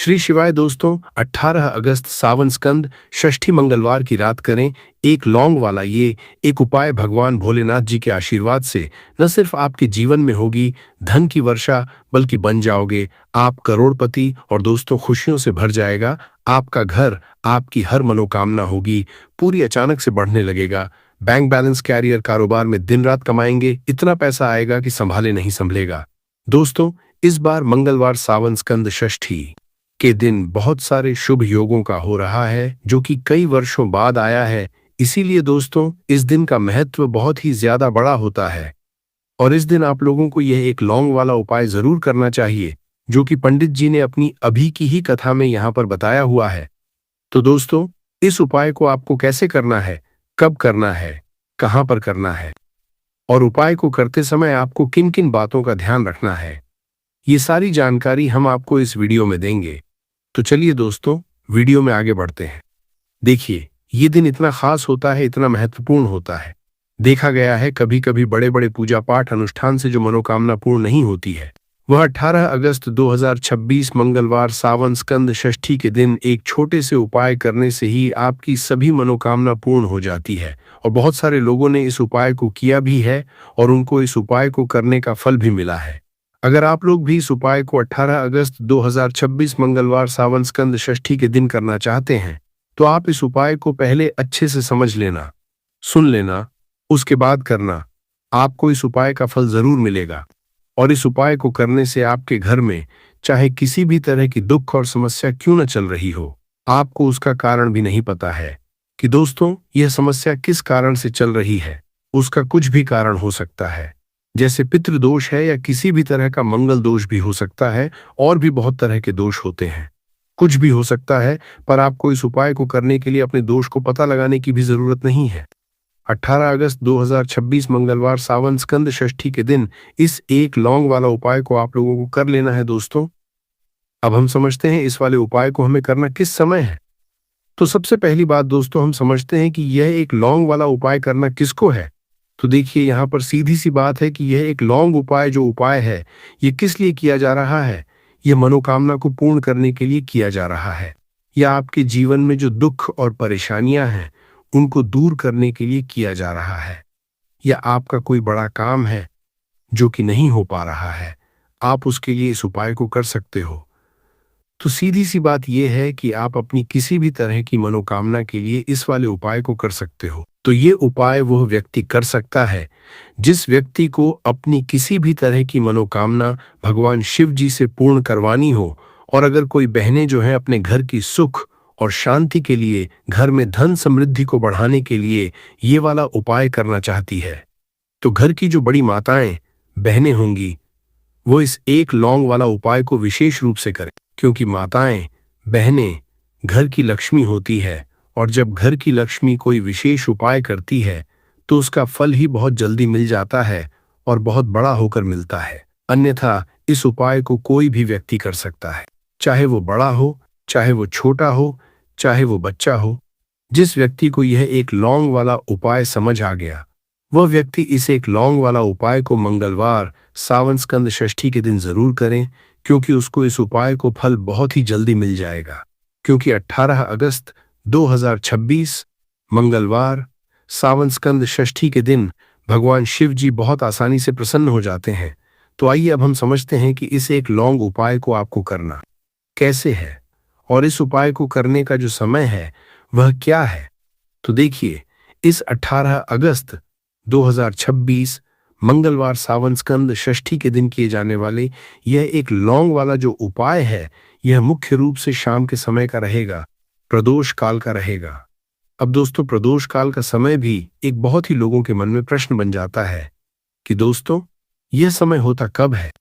श्री शिवाय दोस्तों, 18 अगस्त सावन स्कंद षष्ठी मंगलवार की रात करें एक लौंग वाला ये एक उपाय। भगवान भोलेनाथ जी के आशीर्वाद से न सिर्फ आपके जीवन में होगी धन की वर्षा, बल्कि बन जाओगे आप करोड़पति और दोस्तों खुशियों से भर जाएगा आपका घर। आपकी हर मनोकामना होगी पूरी, अचानक से बढ़ने लगेगा बैंक बैलेंस, कैरियर, कारोबार में दिन रात कमाएंगे, इतना पैसा आएगा कि संभाले नहीं संभलेगा। दोस्तों, इस बार मंगलवार सावन स्कंद षष्ठी के दिन बहुत सारे शुभ योगों का हो रहा है, जो कि कई वर्षों बाद आया है। इसीलिए दोस्तों, इस दिन का महत्व बहुत ही ज्यादा बड़ा होता है और इस दिन आप लोगों को यह एक लौंग वाला उपाय जरूर करना चाहिए, जो कि पंडित जी ने अपनी अभी की ही कथा में यहाँ पर बताया हुआ है। तो दोस्तों, इस उपाय को आपको कैसे करना है, कब करना है, कहाँ पर करना है और उपाय को करते समय आपको किन किन बातों का ध्यान रखना है, ये सारी जानकारी हम आपको इस वीडियो में देंगे। तो चलिए दोस्तों, वीडियो में आगे बढ़ते हैं। देखिए, ये दिन इतना खास होता है, इतना महत्वपूर्ण होता है। देखा गया है कभी कभी बड़े बड़े पूजा पाठ अनुष्ठान से जो मनोकामना पूर्ण नहीं होती है, वह 18 अगस्त 2026 मंगलवार सावन स्कंद षष्ठी के दिन एक छोटे से उपाय करने से ही आपकी सभी मनोकामना पूर्ण हो जाती है। और बहुत सारे लोगों ने इस उपाय को किया भी है और उनको इस उपाय को करने का फल भी मिला है। अगर आप लोग भी इस उपाय को 18 अगस्त 2026 मंगलवार सावन स्कंद षष्ठी के दिन करना चाहते हैं, तो आप इस उपाय को पहले अच्छे से समझ लेना, सुन लेना, उसके बाद करना। आपको इस उपाय का फल जरूर मिलेगा और इस उपाय को करने से आपके घर में चाहे किसी भी तरह की दुख और समस्या क्यों न चल रही हो, आपको उसका कारण भी नहीं पता है कि दोस्तों यह समस्या किस कारण से चल रही है। उसका कुछ भी कारण हो सकता है, जैसे पितृदोष है या किसी भी तरह का मंगल दोष भी हो सकता है, और भी बहुत तरह के दोष होते हैं। कुछ भी हो सकता है, पर आपको इस उपाय को करने के लिए अपने दोष को पता लगाने की भी जरूरत नहीं है। 18 अगस्त 2026 मंगलवार सावन स्कंद षष्ठी के दिन इस एक लौंग वाला उपाय को आप लोगों को कर लेना है। दोस्तों, अब हम समझते हैं इस वाले उपाय को हमें करना किस समय है। तो सबसे पहली बात दोस्तों, हम समझते हैं कि यह एक लौंग वाला उपाय करना किसको है। तो देखिए, यहाँ पर सीधी सी बात है कि यह एक लौंग उपाय जो उपाय है, ये किस लिए किया जा रहा है। यह मनोकामना को पूर्ण करने के लिए किया जा रहा है, या आपके जीवन में जो दुख और परेशानियां हैं उनको दूर करने के लिए किया जा रहा है, या आपका कोई बड़ा काम है जो कि नहीं हो पा रहा है, आप उसके लिए इस उपाय को कर सकते हो। तो सीधी सी बात यह है कि आप अपनी किसी भी तरह की मनोकामना के लिए इस वाले उपाय को कर सकते हो। तो ये उपाय वह व्यक्ति कर सकता है जिस व्यक्ति को अपनी किसी भी तरह की मनोकामना भगवान शिव जी से पूर्ण करवानी हो। और अगर कोई बहनें जो हैं अपने घर की सुख और शांति के लिए, घर में धन समृद्धि को बढ़ाने के लिए ये वाला उपाय करना चाहती है, तो घर की जो बड़ी माताएं बहनें होंगी वो इस एक लौंग वाला उपाय को विशेष रूप से करें, क्योंकि माताएं बहनें घर की लक्ष्मी होती है और जब घर की लक्ष्मी कोई विशेष उपाय करती है तो उसका फल ही बहुत जल्दी मिल जाता है और बहुत बड़ा होकर मिलता है। अन्यथा इस उपाय को कोई भी व्यक्ति कर सकता है, चाहे वो बड़ा हो, चाहे वो छोटा हो, चाहे वो बच्चा हो। जिस व्यक्ति को यह एक लौंग वाला उपाय समझ आ गया, वह व्यक्ति इस एक लौंग वाला उपाय को मंगलवार सावन स्कंद षष्ठी के दिन जरूर करें, क्योंकि उसको इस उपाय को फल बहुत ही जल्दी मिल जाएगा। क्योंकि 18 अगस्त 2026 मंगलवार सावन स्कंद षष्ठी के दिन भगवान शिव जी बहुत आसानी से प्रसन्न हो जाते हैं। तो आइए अब हम समझते हैं कि इस एक लौंग उपाय को आपको करना कैसे है और इस उपाय को करने का जो समय है वह क्या है। तो देखिए, इस 18 अगस्त 2026 मंगलवार सावन स्कंद षष्ठी के दिन किए जाने वाले यह एक लौंग वाला जो उपाय है, यह मुख्य रूप से शाम के समय का रहेगा, प्रदोष काल का रहेगा। अब दोस्तों, प्रदोष काल का समय भी एक बहुत ही लोगों के मन में प्रश्न बन जाता है कि दोस्तों यह समय होता कब है,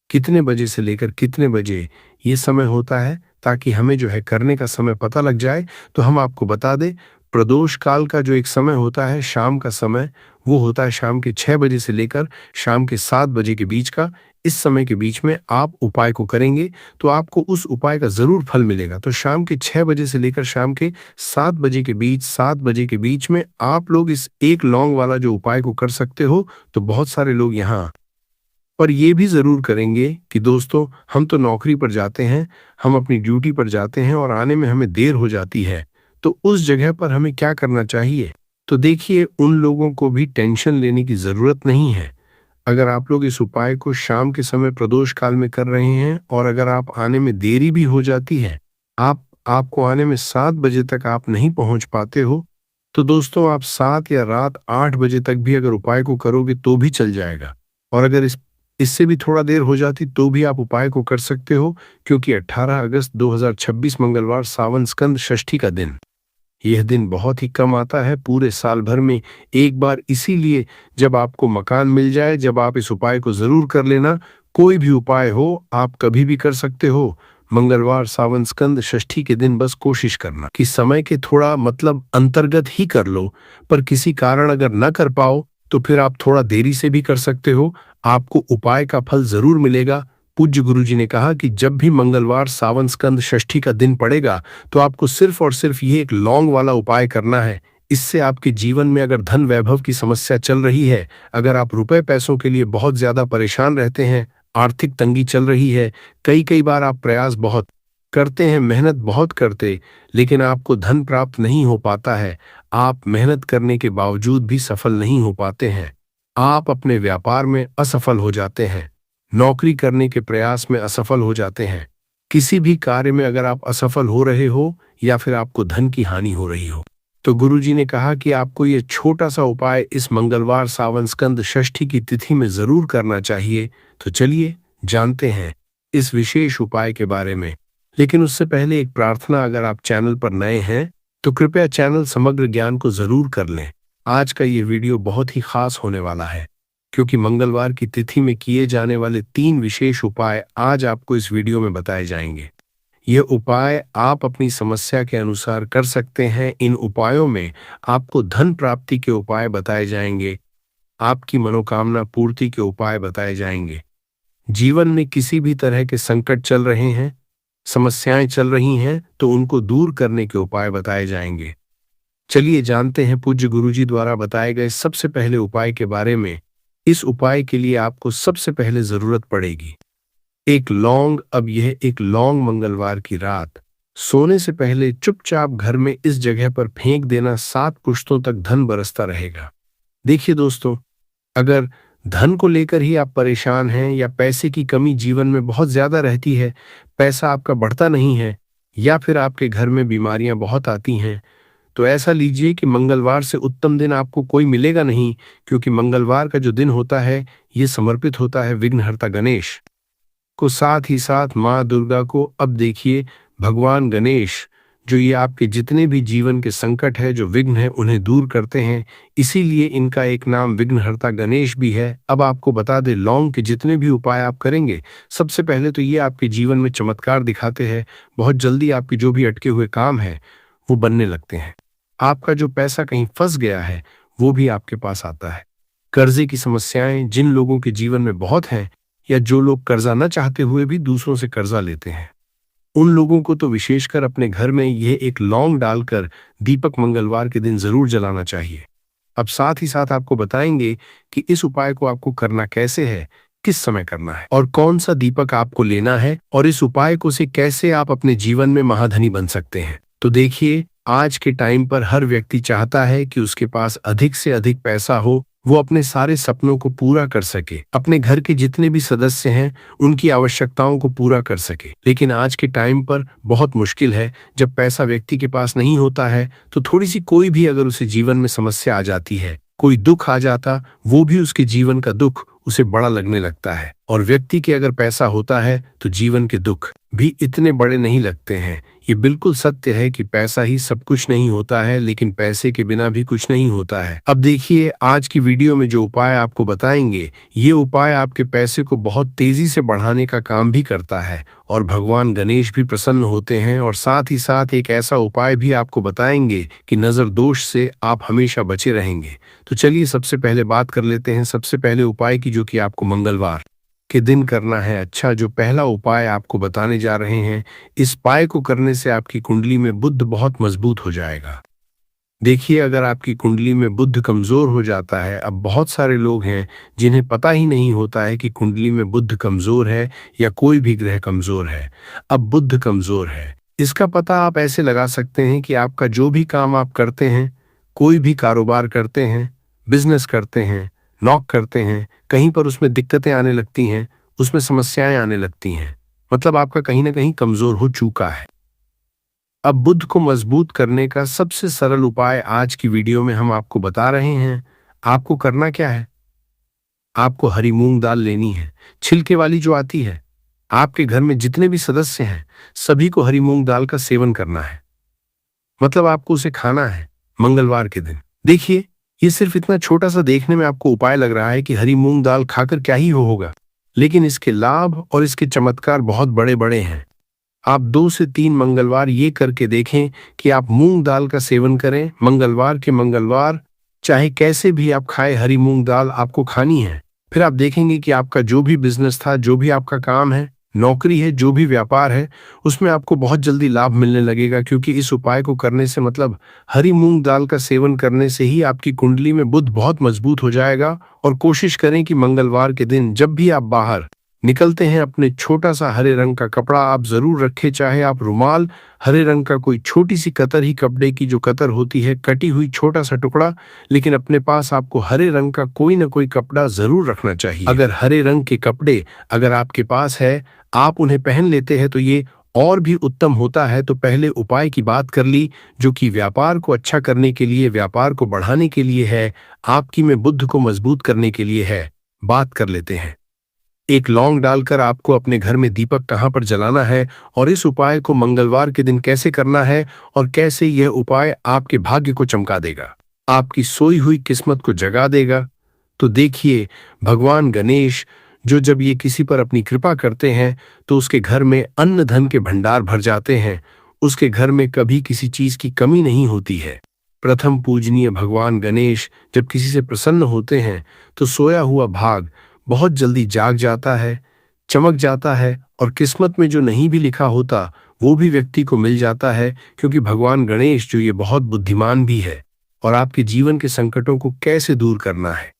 कितने बजे से लेकर कितने बजे यह समय होता है, ताकि हमें जो है करने का समय पता लग जाए। तो हम आपको बता दें, प्रदोष काल का जो एक समय होता है शाम का समय, वो होता है शाम के 6 बजे से लेकर शाम के 7 बजे के बीच का। इस समय के बीच में आप उपाय को करेंगे तो आपको उस उपाय का जरूर फल मिलेगा। तो शाम के 6 बजे से लेकर शाम के 7 बजे के बीच, 7 बजे के बीच में आप लोग इस एक लौंग वाला जो उपाय को कर सकते हो। तो बहुत सारे लोग यहाँ पर ये भी ज़रूर करेंगे कि दोस्तों, हम तो नौकरी पर जाते हैं, हम अपनी ड्यूटी पर जाते हैं और आने में हमें देर हो जाती है। तो उस जगह पर हमें क्या करना चाहिए? तो देखिए, उन लोगों को भी टेंशन लेने की ज़रूरत नहीं है। अगर आप लोग इस उपाय को शाम के समय प्रदोष काल में कर रहे हैं और अगर आप आने में देरी भी हो जाती है, आपको आने में 7 बजे तक आप नहीं पहुंच पाते हो, तो दोस्तों आप 7 या रात 8 बजे तक भी अगर उपाय को करोगे तो भी चल जाएगा। और अगर इससे भी थोड़ा देर हो जाती तो भी आप उपाय को कर सकते हो, क्योंकि 18 अगस्त 2026 मंगलवार सावन स्कंद षष्ठी का दिन, यह दिन बहुत ही कम आता है पूरे साल भर में एक बार। इसीलिए जब आपको मकान मिल जाए, जब आप इस उपाय को जरूर कर लेना। कोई भी उपाय हो, आप कभी भी कर सकते हो। मंगलवार सावन स्कंद षष्ठी के दिन बस कोशिश करना कि समय के थोड़ा अंतर्गत ही कर लो। पर किसी कारण अगर न कर पाओ तो फिर आप थोड़ा देरी से भी कर सकते हो। आपको उपाय का फल जरूर मिलेगा। पूज्य गुरुजी ने कहा कि जब भी मंगलवार सावन स्कंद षष्ठी का दिन पड़ेगा तो आपको सिर्फ और सिर्फ ये एक लौंग वाला उपाय करना है। इससे आपके जीवन में अगर धन वैभव की समस्या चल रही है, अगर आप रुपए पैसों के लिए बहुत ज्यादा परेशान रहते हैं, आर्थिक तंगी चल रही है, कई कई बार आप प्रयास बहुत करते हैं, मेहनत बहुत करते, लेकिन आपको धन प्राप्त नहीं हो पाता है, आप मेहनत करने के बावजूद भी सफल नहीं हो पाते हैं, आप अपने व्यापार में असफल हो जाते हैं, नौकरी करने के प्रयास में असफल हो जाते हैं, किसी भी कार्य में अगर आप असफल हो रहे हो या फिर आपको धन की हानि हो रही हो, तो गुरुजी ने कहा कि आपको ये छोटा सा उपाय इस मंगलवार सावन स्कंद षष्ठी की तिथि में जरूर करना चाहिए। तो चलिए जानते हैं इस विशेष उपाय के बारे में। लेकिन उससे पहले एक प्रार्थना, अगर आप चैनल पर नए हैं तो कृपया चैनल समग्र ज्ञान को जरूर कर लें। आज का ये वीडियो बहुत ही खास होने वाला है, क्योंकि मंगलवार की तिथि में किए जाने वाले 3 विशेष उपाय आज आपको इस वीडियो में बताए जाएंगे। ये उपाय आप अपनी समस्या के अनुसार कर सकते हैं। इन उपायों में आपको धन प्राप्ति के उपाय बताए जाएंगे, आपकी मनोकामना पूर्ति के उपाय बताए जाएंगे। जीवन में किसी भी तरह के संकट चल रहे हैं, समस्याएं चल रही हैं, तो उनको दूर करने के उपाय बताए जाएंगे। चलिए जानते हैं पूज्य गुरुजी द्वारा बताए गए सबसे पहले उपाय के बारे में। इस उपाय के लिए आपको सबसे पहले जरूरत पड़ेगी एक लौंग। अब यह एक लौंग मंगलवार की रात सोने से पहले चुपचाप घर में इस जगह पर फेंक देना। 7 पुश्तों तक धन बरसता रहेगा। देखिए दोस्तों, अगर धन को लेकर ही आप परेशान हैं या पैसे की कमी जीवन में बहुत ज्यादा रहती है, पैसा आपका बढ़ता नहीं है, या फिर आपके घर में बीमारियां बहुत आती हैं, तो ऐसा लीजिए कि मंगलवार से उत्तम दिन आपको कोई मिलेगा नहीं, क्योंकि मंगलवार का जो दिन होता है ये समर्पित होता है विघ्नहर्ता गणेश को, साथ ही साथ माँ दुर्गा को। अब देखिए, भगवान गणेश जो ये आपके जितने भी जीवन के संकट है, जो विघ्न है, उन्हें दूर करते हैं, इसीलिए इनका एक नाम विघ्नहर्ता गणेश भी है। अब आपको बता दें, लौंग के जितने भी उपाय आप करेंगे, सबसे पहले तो ये आपके जीवन में चमत्कार दिखाते हैं। बहुत जल्दी आपके जो भी अटके हुए काम है वो बनने लगते हैं। आपका जो पैसा कहीं फंस गया है वो भी आपके पास आता है। कर्जे की समस्याएं जिन लोगों के जीवन में बहुत हैं, या जो लोग कर्जा न चाहते हुए भी दूसरों से कर्जा लेते हैं, उन लोगों को तो विशेषकर अपने घर में यह एक लौंग डालकर दीपक मंगलवार के दिन जरूर जलाना चाहिए। अब साथ ही साथ आपको बताएंगे कि इस उपाय को आपको करना कैसे है, किस समय करना है और कौन सा दीपक आपको लेना है, और इस उपाय को से कैसे आप अपने जीवन में महाधनी बन सकते हैं। तो देखिए, आज के टाइम पर हर व्यक्ति चाहता है कि उसके पास अधिक से अधिक पैसा हो, वो अपने सारे सपनों को पूरा कर सके, अपने घर के जितने भी सदस्य हैं उनकी आवश्यकताओं को पूरा कर सके। लेकिन आज के टाइम पर बहुत मुश्किल है। जब पैसा व्यक्ति के पास नहीं होता है तो थोड़ी सी कोई भी अगर उसे जीवन में समस्या आ जाती है, कोई दुख आ जाता, वो भी उसके जीवन का दुख उसे बड़ा लगने लगता है। और व्यक्ति के अगर पैसा होता है तो जीवन के दुख भी इतने बड़े नहीं लगते हैं। ये बिल्कुल सत्य है कि पैसा ही सब कुछ नहीं होता है, लेकिन पैसे के बिना भी कुछ नहीं होता है। अब देखिए, आज की वीडियो में जो उपाय आपको बताएंगे, ये उपाय आपके पैसे को बहुत तेजी से बढ़ाने का काम भी करता है, और भगवान गणेश भी प्रसन्न होते हैं। और साथ ही साथ एक ऐसा उपाय भी आपको बताएंगे कि नजर दोष से आप हमेशा बचे रहेंगे। तो चलिए सबसे पहले बात कर लेते हैं सबसे पहले उपाय की, जो कि आपको मंगलवार के दिन करना है। अच्छा, जो पहला उपाय आपको बताने जा रहे हैं, इस उपाय को करने से आपकी कुंडली में बुध बहुत मजबूत हो जाएगा। देखिए, अगर आपकी कुंडली में बुध कमजोर हो जाता है, अब बहुत सारे लोग हैं जिन्हें पता ही नहीं होता है कि कुंडली में बुध कमजोर है या कोई भी ग्रह कमजोर है। अब बुध कमजोर है, इसका पता आप ऐसे लगा सकते हैं कि आपका जो भी काम आप करते हैं, कोई भी कारोबार करते हैं, बिजनेस करते हैं, नौक करते हैं, कहीं पर उसमें दिक्कतें आने लगती हैं, उसमें समस्याएं आने लगती हैं। मतलब आपका कहीं ना कहीं कमजोर हो चुका है। अब बुध को मजबूत करने का सबसे सरल उपाय आज की वीडियो में हम आपको बता रहे हैं। आपको करना क्या है? आपको हरी मूंग दाल लेनी है, छिलके वाली जो आती है। आपके घर में जितने भी सदस्य हैं, सभी को हरी मूंग दाल का सेवन करना है। मतलब आपको उसे खाना है मंगलवार के दिन। देखिए, ये सिर्फ इतना छोटा सा देखने में आपको उपाय लग रहा है कि हरी मूंग दाल खाकर क्या ही होगा, लेकिन इसके लाभ और इसके चमत्कार बहुत बड़े बड़े हैं। आप 2 से 3 मंगलवार ये करके देखें कि आप मूंग दाल का सेवन करें मंगलवार के मंगलवार। चाहे कैसे भी आप खाएं, हरी मूंग दाल आपको खानी है। फिर आप देखेंगे कि आपका जो भी बिजनेस था, जो भी आपका काम है, नौकरी है, जो भी व्यापार है, उसमें आपको बहुत जल्दी लाभ मिलने लगेगा, क्योंकि इस उपाय को करने से मतलब हरी मूंग दाल का सेवन करने से ही आपकी कुंडली में बुध बहुत मजबूत हो जाएगा। और कोशिश करें कि मंगलवार के दिन जब भी आप बाहर निकलते हैं, अपने छोटा सा हरे रंग का कपड़ा आप जरूर रखें, चाहे आप रुमाल, हरे रंग का कोई छोटी सी कतर ही, कपड़े की जो कतर होती है, कटी हुई छोटा सा टुकड़ा, लेकिन अपने पास आपको हरे रंग का कोई ना कोई कपड़ा जरूर रखना चाहिए। अगर हरे रंग के कपड़े अगर आपके पास है, आप उन्हें पहन लेते हैं तो ये और भी उत्तम होता है। तो पहले उपाय की बात कर ली, जो कि व्यापार को अच्छा करने के लिए, व्यापार को बढ़ाने के लिए है, आपकी में बुद्ध को मजबूत करने के लिए है। बात कर लेते हैं। एक लौंग डालकर आपको अपने घर में दीपक कहाँ पर जलाना है, और इस उपाय को मंगलवार के दिन कैसे करना है, और कैसे यह उपाय आपके भाग्य को चमका देगा, आपकी सोई हुई किस्मत को जगा देगा। तो देखिए, भगवान गणेश जो जब ये किसी पर अपनी कृपा करते हैं तो उसके घर में अन्न धन के भंडार भर जाते हैं। उसके घर में कभी किसी चीज की कमी नहीं होती है। प्रथम पूजनीय भगवान गणेश जब किसी से प्रसन्न होते हैं तो सोया हुआ भाग बहुत जल्दी जाग जाता है, चमक जाता है, और किस्मत में जो नहीं भी लिखा होता वो भी व्यक्ति को मिल जाता है, क्योंकि भगवान गणेश जो ये बहुत बुद्धिमान भी है। और आपके जीवन के संकटों को कैसे दूर करना है,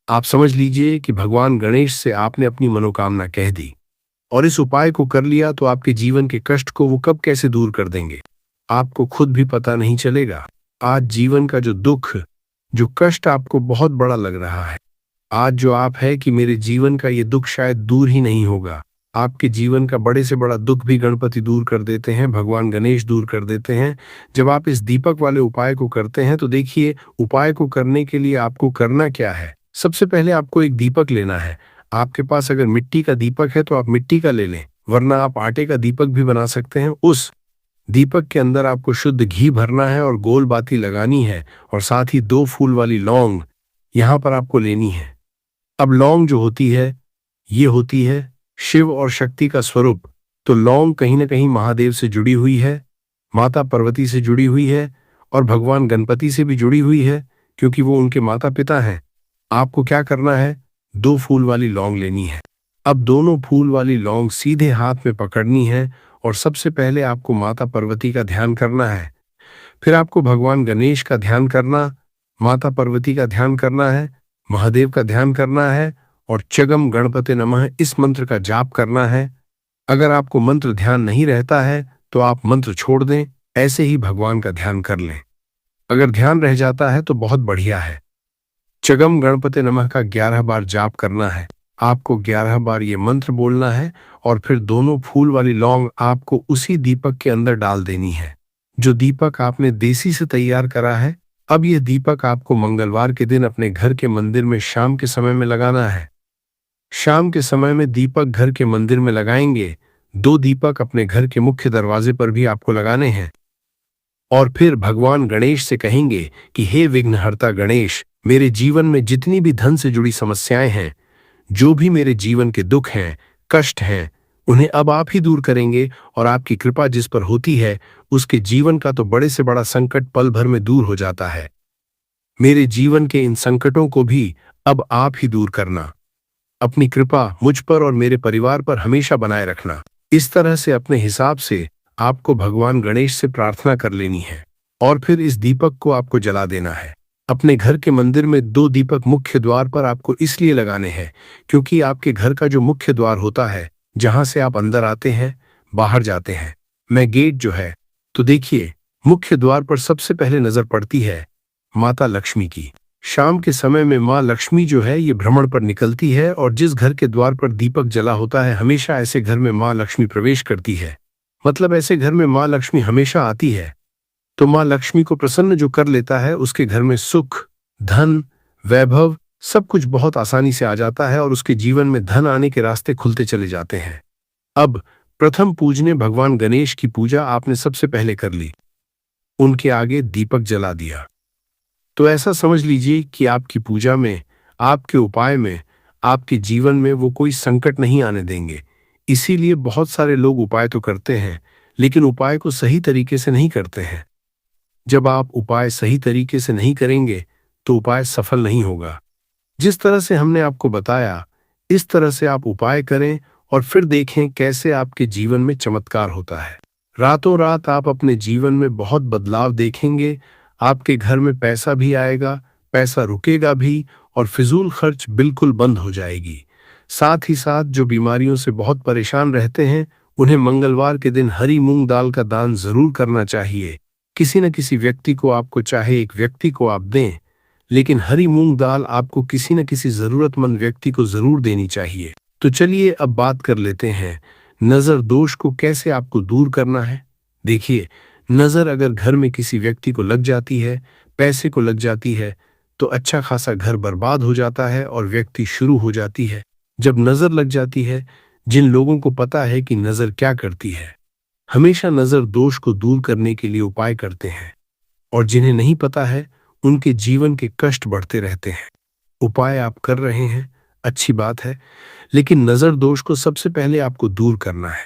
आप समझ लीजिए कि भगवान गणेश से आपने अपनी मनोकामना कह दी और इस उपाय को कर लिया, तो आपके जीवन के कष्ट को वो कब कैसे दूर कर देंगे, आपको खुद भी पता नहीं चलेगा। आज जीवन का जो दुख, जो कष्ट आपको बहुत बड़ा लग रहा है, आज जो आप है कि मेरे जीवन का ये दुख शायद दूर ही नहीं होगा, आपके जीवन का बड़े से बड़ा दुख भी गणपति दूर कर देते हैं, भगवान गणेश दूर कर देते हैं। जब आप इस दीपक वाले उपाय को करते हैं तो देखिए, उपाय को करने के लिए आपको करना क्या है। सबसे पहले आपको एक दीपक लेना है। आपके पास अगर मिट्टी का दीपक है तो आप मिट्टी का ले लें, वरना आप आटे का दीपक भी बना सकते हैं। उस दीपक के अंदर आपको शुद्ध घी भरना है और गोल बाती लगानी है, और साथ ही 2 फूल वाली लौंग यहां पर आपको लेनी है। अब लौंग जो होती है, ये होती है शिव और शक्ति का स्वरूप। तो लौंग कहीं ना कहीं महादेव से जुड़ी हुई है, माता पार्वती से जुड़ी हुई है, और भगवान गणपति से भी जुड़ी हुई है, क्योंकि वो उनके माता पिता हैं। आपको क्या करना है, 2 फूल वाली लौंग लेनी है। अब दोनों फूल वाली लौंग सीधे हाथ में पकड़नी है, और सबसे पहले आपको माता पार्वती का ध्यान करना है। फिर आपको भगवान गणेश का ध्यान करना, माता पार्वती का ध्यान करना है, महादेव का ध्यान करना है, और चगम गणपते नमः इस मंत्र का जाप करना है। अगर आपको मंत्र ध्यान नहीं रहता है तो आप मंत्र छोड़ दें, ऐसे ही भगवान का ध्यान कर लें। अगर ध्यान रह जाता है तो बहुत बढ़िया है। चगम गणपते नमः का 11 बार जाप करना है। आपको 11 बार ये मंत्र बोलना है, और फिर दोनों फूल वाली लौंग आपको उसी दीपक के अंदर डाल देनी है, जो दीपक आपने देसी से तैयार करा है। अब यह दीपक आपको मंगलवार के दिन अपने घर के मंदिर में शाम के समय में लगाना है। शाम के समय में दीपक घर के मंदिर में लगाएंगे। 2 दीपक अपने घर के मुख्य दरवाजे पर भी आपको लगाने हैं, और फिर भगवान गणेश से कहेंगे कि हे विघ्नहर्ता गणेश, मेरे जीवन में जितनी भी धन से जुड़ी समस्याएं हैं, जो भी मेरे जीवन के दुख हैं, कष्ट हैं, उन्हें अब आप ही दूर करेंगे। और आपकी कृपा जिस पर होती है, उसके जीवन का तो बड़े से बड़ा संकट पल भर में दूर हो जाता है। मेरे जीवन के इन संकटों को भी अब आप ही दूर करना। अपनी कृपा मुझ पर और मेरे परिवार पर हमेशा बनाए रखना। इस तरह से अपने हिसाब से आपको भगवान गणेश से प्रार्थना कर लेनी है। और फिर इस दीपक को आपको जला देना है। अपने घर के मंदिर में 2 दीपक मुख्य द्वार पर आपको इसलिए लगाने हैं क्योंकि आपके घर का जो मुख्य द्वार होता है, जहां से आप अंदर आते हैं, बाहर जाते हैं, मैं गेट जो है, तो देखिए, मुख्य द्वार पर सबसे पहले नजर पड़ती है माता लक्ष्मी की। शाम के समय में माँ लक्ष्मी जो है ये भ्रमण पर निकलती है और जिस घर के द्वार पर दीपक जला होता है, हमेशा ऐसे घर में माँ लक्ष्मी प्रवेश करती है। मतलब ऐसे घर में माँ लक्ष्मी हमेशा आती है। तो माँ लक्ष्मी को प्रसन्न जो कर लेता है, उसके घर में सुख, धन, वैभव सब कुछ बहुत आसानी से आ जाता है और उसके जीवन में धन आने के रास्ते खुलते चले जाते हैं। अब प्रथम पूजने भगवान गणेश की पूजा आपने सबसे पहले कर ली, उनके आगे दीपक जला दिया। तो ऐसा समझ लीजिए कि आपकी पूजा में, आपके उपाय में, आपके जीवन में वो कोई संकट नहीं आने देंगे। इसीलिए बहुत सारे लोग उपाय तो करते हैं, लेकिन उपाय को सही तरीके से नहीं करते हैं। जब आप उपाय सही तरीके से नहीं करेंगे तो उपाय सफल नहीं होगा। जिस तरह से हमने आपको बताया, इस तरह से आप उपाय करें और फिर देखें कैसे आपके जीवन में चमत्कार होता है। रातों रात आप अपने जीवन में बहुत बदलाव देखेंगे। आपके घर में पैसा भी आएगा, पैसा रुकेगा भी और फिजूल खर्च बिल्कुल बंद हो जाएगी। साथ ही साथ जो बीमारियों से बहुत परेशान रहते हैं, उन्हें मंगलवार के दिन हरी मूंग दाल का दान जरूर करना चाहिए। किसी न किसी व्यक्ति को, आपको चाहे एक व्यक्ति को आप दें, लेकिन हरी मूंग दाल आपको किसी न किसी जरूरतमंद व्यक्ति को जरूर देनी चाहिए। तो चलिए अब बात कर लेते हैं नजर दोष को कैसे आपको दूर करना है। देखिए, नजर अगर घर में किसी व्यक्ति को लग जाती है, पैसे को लग जाती है, तो अच्छा खासा घर बर्बाद हो जाता है और व्यक्ति शुरू हो जाती है। जब नजर लग जाती है, जिन लोगों को पता है कि नजर क्या करती है, हमेशा नजर दोष को दूर करने के लिए उपाय करते हैं, और जिन्हें नहीं पता है, उनके जीवन के कष्ट बढ़ते रहते हैं। उपाय आप कर रहे हैं, अच्छी बात है, लेकिन नजर दोष को सबसे पहले आपको दूर करना है।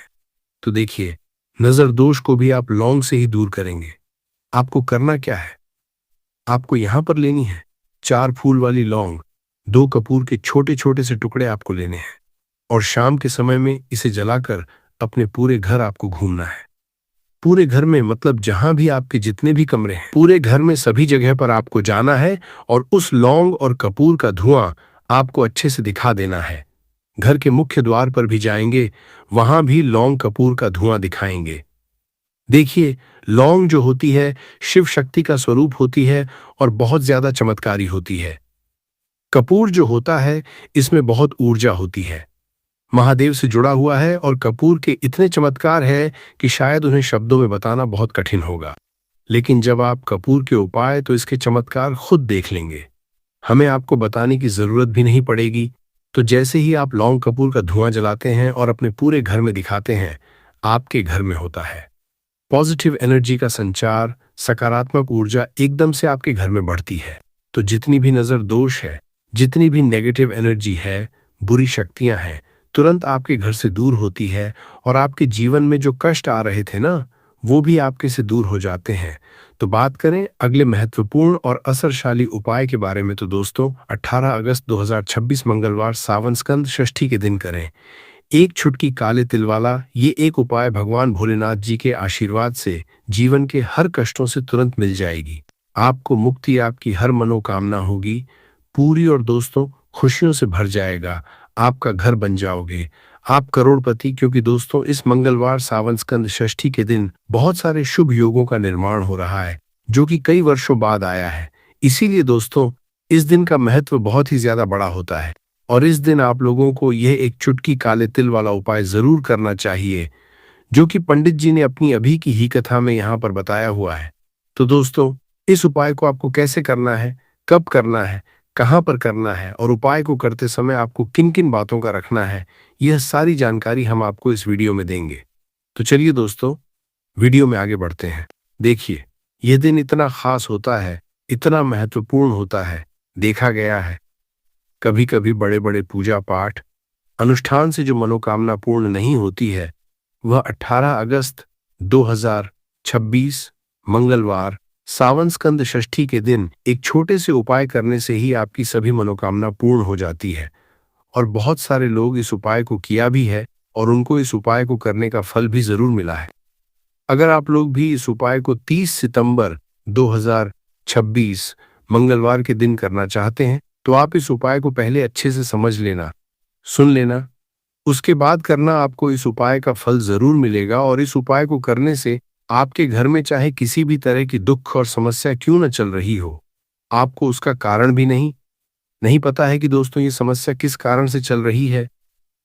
तो देखिए, नजर दोष को भी आप लौंग से ही दूर करेंगे। आपको करना क्या है, आपको यहां पर लेनी है 4 फूल वाली लौंग, 2 कपूर के छोटे छोटे से टुकड़े आपको लेने हैं, और शाम के समय में इसे जलाकर अपने पूरे घर आपको घूमना है। पूरे घर में, मतलब जहां भी आपके जितने भी कमरे हैं, पूरे घर में सभी जगह पर आपको जाना है और उस लौंग और कपूर का धुआं आपको अच्छे से दिखा देना है। घर के मुख्य द्वार पर भी जाएंगे, वहां भी लौंग कपूर का धुआं दिखाएंगे। देखिए, लौंग जो होती है शिव शक्ति का स्वरूप होती है और बहुत ज्यादा चमत्कारी होती है। कपूर जो होता है, इसमें बहुत ऊर्जा होती है, महादेव से जुड़ा हुआ है, और कपूर के इतने चमत्कार है कि शायद उन्हें शब्दों में बताना बहुत कठिन होगा। लेकिन जब आप कपूर के उपाय, तो इसके चमत्कार खुद देख लेंगे, हमें आपको बताने की जरूरत भी नहीं पड़ेगी। तो जैसे ही आप लौंग कपूर का धुआं जलाते हैं और अपने पूरे घर में दिखाते हैं, आपके घर में होता है पॉजिटिव एनर्जी का संचार, सकारात्मक ऊर्जा एकदम से आपके घर में बढ़ती है। तो जितनी भी नजर दोष है, जितनी भी नेगेटिव एनर्जी है, बुरी शक्तियां हैं, तुरंत आपके घर से दूर होती है, और आपके जीवन में जो कष्ट आ रहे थे ना, वो भी आपके से दूर हो जाते हैं। तो बात करें अगले महत्वपूर्ण और असरशाली उपाय के बारे में, तो दोस्तों 18 अगस्त 2026 मंगलवार सावन स्कंद षष्ठी के दिन करें एक छुटकी काले तिल वाला ये एक उपाय। भगवान भोलेनाथ जी के आशीर्वाद से जीवन के हर कष्टों से तुरंत मिल जाएगी, आपको मुक्ति, आपकी हर मनोकामना होगी पूरी, और दोस्तों खुशियों से भर जाएगा, आपका घर बन जाओगे, आप करोड़पति। क्योंकि दोस्तों इस मंगलवार सावन स्कंद षष्ठी के दिन बहुत सारे शुभ योगों का निर्माण हो रहा है, जो कि कई वर्षों बाद आया है। इसीलिए दोस्तों इस दिन का महत्व बहुत ही ज्यादा बड़ा होता है, और इस दिन आप लोगों को यह एक चुटकी काले तिल वाला उपाय जरूर करना चाहिए, जो कि पंडित जी ने अपनी अभी की ही कथा में यहाँ पर बताया हुआ है। तो दोस्तों इस उपाय को आपको कैसे करना है, कब करना है, कहाँ पर करना है, और उपाय को करते समय आपको किन किन बातों का रखना है, यह सारी जानकारी हम आपको इस वीडियो में देंगे। तो चलिए दोस्तों वीडियो में आगे बढ़ते हैं। देखिए, यह दिन इतना खास होता है, इतना महत्वपूर्ण होता है, देखा गया है कभी कभी बड़े बड़े पूजा पाठ अनुष्ठान से जो मनोकामना पूर्ण नहीं होती है, वह 18 अगस्त 2026 मंगलवार सावन स्कंद षष्ठी के दिन एक छोटे से उपाय करने से ही आपकी सभी मनोकामना पूर्ण हो जाती है। और बहुत सारे लोग इस उपाय को किया भी है, और उनको इस उपाय को करने का फल भी जरूर मिला है। अगर आप लोग भी इस उपाय को 30 सितंबर 2026 मंगलवार के दिन करना चाहते हैं तो आप इस उपाय को पहले अच्छे से समझ लेना, सुन लेना, उसके बाद करना। आपको इस उपाय का फल जरूर मिलेगा और इस उपाय को करने से आपके घर में चाहे किसी भी तरह की दुख और समस्या क्यों न चल रही हो, आपको उसका कारण भी नहीं नहीं पता है कि दोस्तों ये समस्या किस कारण से चल रही है,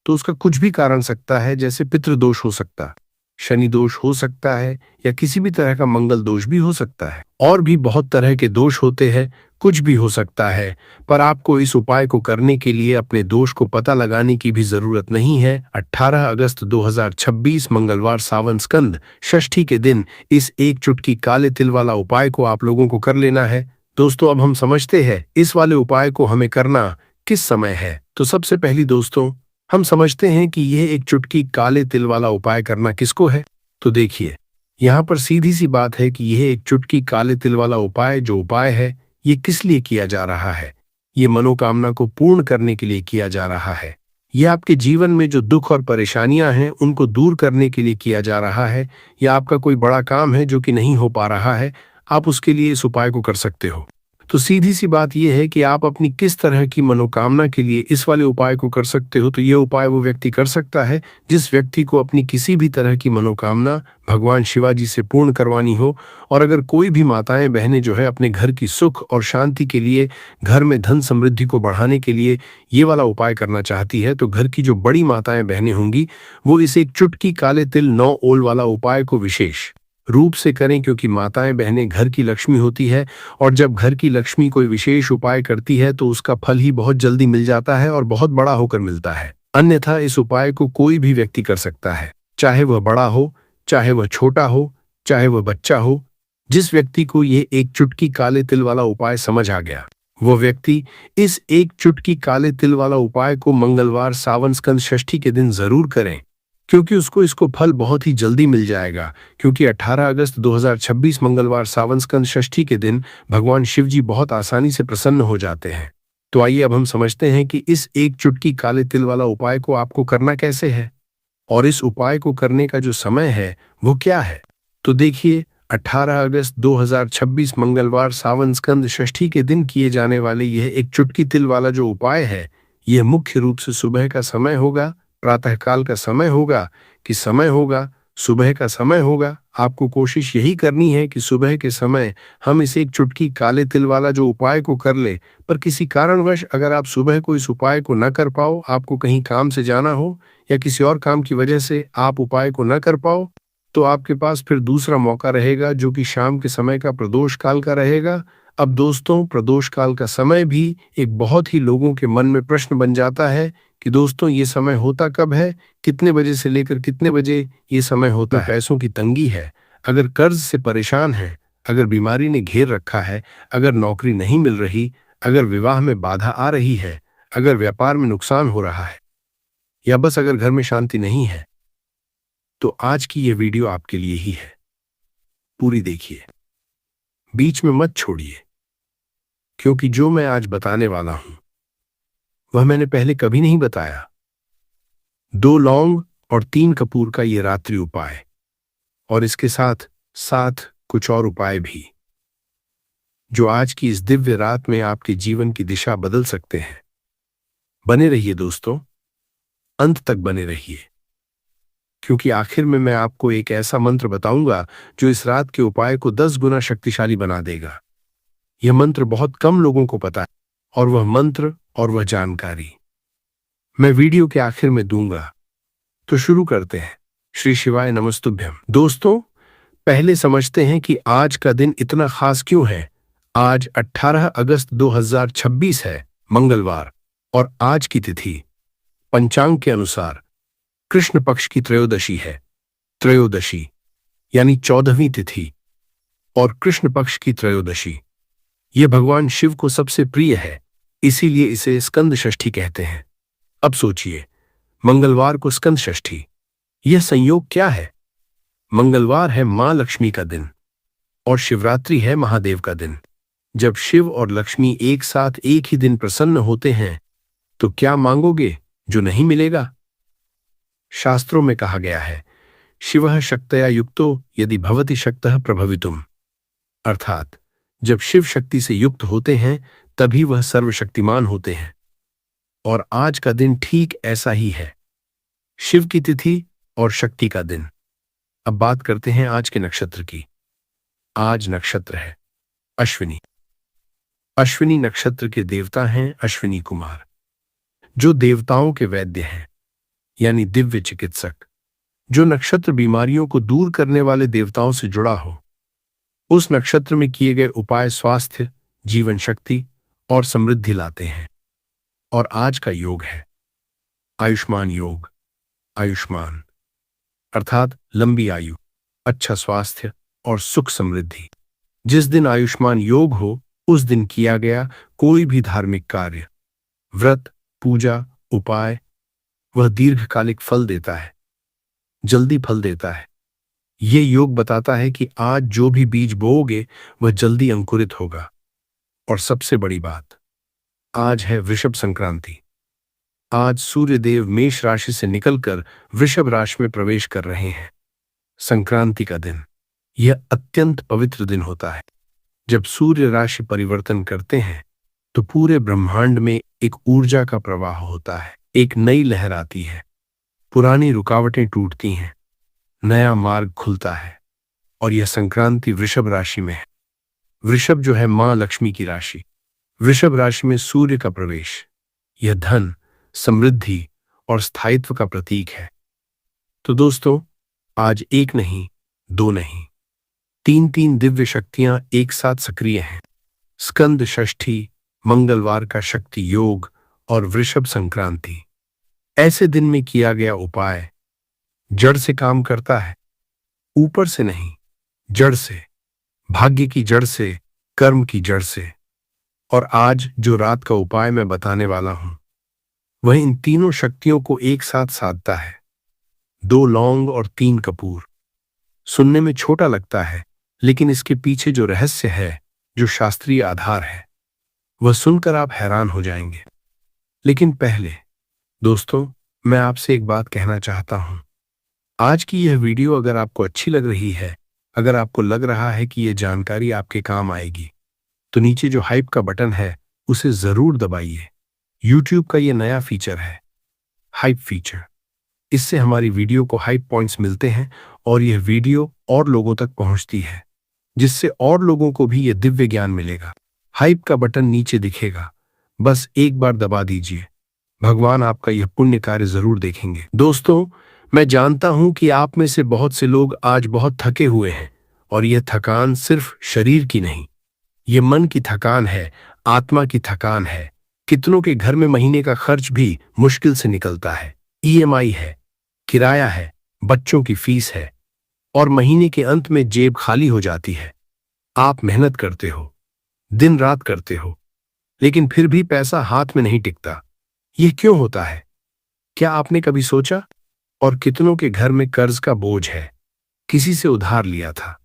तो उसका कुछ भी कारण सकता है। जैसे पितृदोष हो सकता, शनि दोष हो सकता है, या किसी भी तरह का मंगल दोष भी हो सकता है। और भी बहुत तरह के दोष होते हैं, कुछ भी हो सकता है। पर आपको इस उपाय को करने के लिए अपने दोष को पता लगाने की भी जरूरत नहीं है। 18 अगस्त 2026 मंगलवार सावन स्कंद षष्ठी के दिन इस एक चुटकी काले तिल वाला उपाय को आप लोगों को कर लेना है। दोस्तों अब हम समझते हैं इस वाले उपाय को हमें करना किस समय है। तो सबसे पहली दोस्तों हम समझते हैं कि यह एक चुटकी काले तिल वाला उपाय करना किसको है। तो देखिए यहाँ पर सीधी सी बात है कि यह एक चुटकी काले तिल वाला उपाय जो उपाय है ये किस लिए किया जा रहा है। ये मनोकामना को पूर्ण करने के लिए किया जा रहा है। यह आपके जीवन में जो दुख और परेशानियां हैं उनको दूर करने के लिए किया जा रहा है। या आपका कोई बड़ा काम है जो कि नहीं हो पा रहा है, आप उसके लिए इस उपाय को कर सकते हो। तो सीधी सी बात यह है कि आप अपनी किस तरह की मनोकामना के लिए इस वाले उपाय को कर सकते हो। तो यह उपाय वो व्यक्ति कर सकता है जिस व्यक्ति को अपनी किसी भी तरह की मनोकामना भगवान शिवाजी से पूर्ण करवानी हो। और अगर कोई भी माताएं बहनें जो है अपने घर की सुख और शांति के लिए, घर में धन समृद्धि को बढ़ाने के लिए ये वाला उपाय करना चाहती है, तो घर की जो बड़ी माताएं बहनें होंगी वो इस एक चुटकी काले तिल 9 ओल वाला उपाय को विशेष रूप से करें, क्योंकि माताएं बहनें घर की लक्ष्मी होती है। और जब घर की लक्ष्मी कोई विशेष उपाय करती है तो उसका फल ही बहुत जल्दी मिल जाता है और बहुत बड़ा होकर मिलता है। अन्यथा इस उपाय को कोई भी व्यक्ति कर सकता है, चाहे वह बड़ा हो, चाहे वह छोटा हो, चाहे वह बच्चा हो। जिस व्यक्ति को ये एक चुटकी काले तिल वाला उपाय समझ आ गया वो व्यक्ति इस एक चुटकी काले तिल वाला उपाय को मंगलवार सावन स्कंद षष्ठी के दिन जरूर करें, क्योंकि उसको इसको फल बहुत ही जल्दी मिल जाएगा। क्योंकि 18 अगस्त 2026 मंगलवार सावन स्कंद षष्ठी के दिन भगवान शिव जी बहुत आसानी से प्रसन्न हो जाते हैं। तो आइए अब हम समझते हैं कि इस एक चुटकी काले तिल वाला उपाय को आपको करना कैसे है और इस उपाय को करने का जो समय है वो क्या है। तो देखिए 18 अगस्त 2026 मंगलवार सावन स्कंद षष्ठी के दिन किए जाने वाले यह एक चुटकी तिल वाला जो उपाय है यह मुख्य रूप से सुबह का समय होगा, प्रातःकाल का समय होगा कि समय होगा, सुबह का समय होगा। आपको कोशिश यही करनी है कि सुबह के समय हम इस एक चुटकी काले तिल वाला जो उपाय को कर ले। पर किसी कारणवश अगर आप सुबह को इस उपाय को न कर पाओ, आपको कहीं काम से जाना हो या किसी और काम की वजह से आप उपाय को न कर पाओ, तो आपके पास फिर दूसरा मौका रहेगा जो कि शाम के समय का प्रदोष काल का रहेगा। अब दोस्तों प्रदोष काल का समय भी एक बहुत ही लोगों के मन में प्रश्न बन जाता है कि दोस्तों ये समय होता कब है, कितने बजे से लेकर कितने बजे ये समय होता है। पैसों की तंगी है, अगर कर्ज से परेशान है, अगर बीमारी ने घेर रखा है, अगर नौकरी नहीं मिल रही, अगर विवाह में बाधा आ रही है, अगर व्यापार में नुकसान हो रहा है, या बस अगर घर में शांति नहीं है, तो आज की यह वीडियो आपके लिए ही है। पूरी देखिए, बीच में मत छोड़िए, क्योंकि जो मैं आज बताने वाला हूं वह मैंने पहले कभी नहीं बताया। 2 लौंग और 3 कपूर का यह रात्रि उपाय और इसके साथ साथ कुछ और उपाय भी जो आज की इस दिव्य रात में आपके जीवन की दिशा बदल सकते हैं। बने रहिए दोस्तों, अंत तक बने रहिए, क्योंकि आखिर में मैं आपको एक ऐसा मंत्र बताऊंगा जो इस रात के उपाय को 10 गुना शक्तिशाली बना देगा। यह मंत्र बहुत कम लोगों को पता है और वह मंत्र और वह जानकारी मैं वीडियो के आखिर में दूंगा। तो शुरू करते हैं। श्री शिवाय नमस्तुभ्यम। दोस्तों पहले समझते हैं कि आज का दिन इतना खास क्यों है। आज 18 अगस्त 2026 है, मंगलवार, और आज की तिथि पंचांग के अनुसार कृष्ण पक्ष की त्रयोदशी है। त्रयोदशी यानी 14वीं तिथि और कृष्ण पक्ष की त्रयोदशी यह भगवान शिव को सबसे प्रिय है, इसीलिए इसे स्कंद षष्ठी कहते हैं। अब सोचिए, मंगलवार को स्कंद षष्ठी, यह संयोग क्या है। मंगलवार है मां लक्ष्मी का दिन और शिवरात्रि है महादेव का दिन। जब शिव और लक्ष्मी एक साथ एक ही दिन प्रसन्न होते हैं तो क्या मांगोगे जो नहीं मिलेगा। शास्त्रों में कहा गया है, शिवः शक्तया युक्तो यदि भवति शक्तः प्रभवितुम। अर्थात जब शिव शक्ति से युक्त होते हैं तभी वह सर्वशक्तिमान होते हैं। और आज का दिन ठीक ऐसा ही है, शिव की तिथि और शक्ति का दिन। अब बात करते हैं आज के नक्षत्र की। आज नक्षत्र है अश्विनी। अश्विनी नक्षत्र के देवता हैं अश्विनी कुमार, जो देवताओं के वैद्य हैं, यानी दिव्य चिकित्सक। जो नक्षत्र बीमारियों को दूर करने वाले देवताओं से जुड़ा हो, उस नक्षत्र में किए गए उपाय स्वास्थ्य, जीवन शक्ति और समृद्धि लाते हैं। और आज का योग है आयुष्मान योग। आयुष्मान अर्थात लंबी आयु, अच्छा स्वास्थ्य और सुख समृद्धि। जिस दिन आयुष्मान योग हो उस दिन किया गया कोई भी धार्मिक कार्य, व्रत, पूजा, उपाय, वह दीर्घकालिक फल देता है, जल्दी फल देता है। ये योग बताता है कि आज जो भी बीज बोओगे वह जल्दी अंकुरित होगा। और सबसे बड़ी बात, आज है वृषभ संक्रांति। आज सूर्यदेव मेष राशि से निकलकर वृषभ राशि में प्रवेश कर रहे हैं। संक्रांति का दिन यह अत्यंत पवित्र दिन होता है। जब सूर्य राशि परिवर्तन करते हैं तो पूरे ब्रह्मांड में एक ऊर्जा का प्रवाह होता है, एक नई लहर आती है, पुरानी रुकावटें टूटती हैं, नया मार्ग खुलता है। और यह संक्रांति वृषभ राशि में है। वृषभ जो है मां लक्ष्मी की राशि। वृषभ राशि में सूर्य का प्रवेश, यह धन, समृद्धि और स्थायित्व का प्रतीक है। तो दोस्तों, आज एक नहीं, दो नहीं, तीन दिव्य शक्तियां एक साथ सक्रिय हैं। स्कंद षष्ठी, मंगलवार का शक्ति योग और वृषभ संक्रांति। ऐसे दिन में किया गया उपाय जड़ से काम करता है, ऊपर से नहीं, जड़ से, भाग्य की जड़ से, कर्म की जड़ से। और आज जो रात का उपाय मैं बताने वाला हूं वह इन तीनों शक्तियों को एक साथ साधता है। 2 लौंग और 3 कपूर। सुनने में छोटा लगता है, लेकिन इसके पीछे जो रहस्य है, जो शास्त्रीय आधार है, वह सुनकर आप हैरान हो जाएंगे। लेकिन पहले दोस्तों, मैं आपसे एक बात कहना चाहता हूं। आज की यह वीडियो अगर आपको अच्छी लग रही है, अगर आपको लग रहा है कि यह जानकारी आपके काम आएगी, तो नीचे जो हाइप का बटन है उसे जरूर दबाइए। YouTube का यह नया फीचर है, हाइप फीचर। इससे हमारी वीडियो को हाइप पॉइंट्स मिलते हैं और यह वीडियो और लोगों तक पहुंचती है, जिससे और लोगों को भी यह दिव्य ज्ञान मिलेगा। हाइप का बटन नीचे दिखेगा, बस एक बार दबा दीजिए। भगवान आपका यह पुण्य कार्य जरूर देखेंगे। दोस्तों, मैं जानता हूं कि आप में से बहुत से लोग आज बहुत थके हुए हैं, और यह थकान सिर्फ शरीर की नहीं, यह मन की थकान है, आत्मा की थकान है। कितनों के घर में महीने का खर्च भी मुश्किल से निकलता है, EMI है, किराया है, बच्चों की फीस है, और महीने के अंत में जेब खाली हो जाती है। आप मेहनत करते हो, दिन रात करते हो, लेकिन फिर भी पैसा हाथ में नहीं टिकता। यह क्यों होता है? क्या आपने कभी सोचा? और कितनों के घर में कर्ज का बोझ है, किसी से उधार लिया था,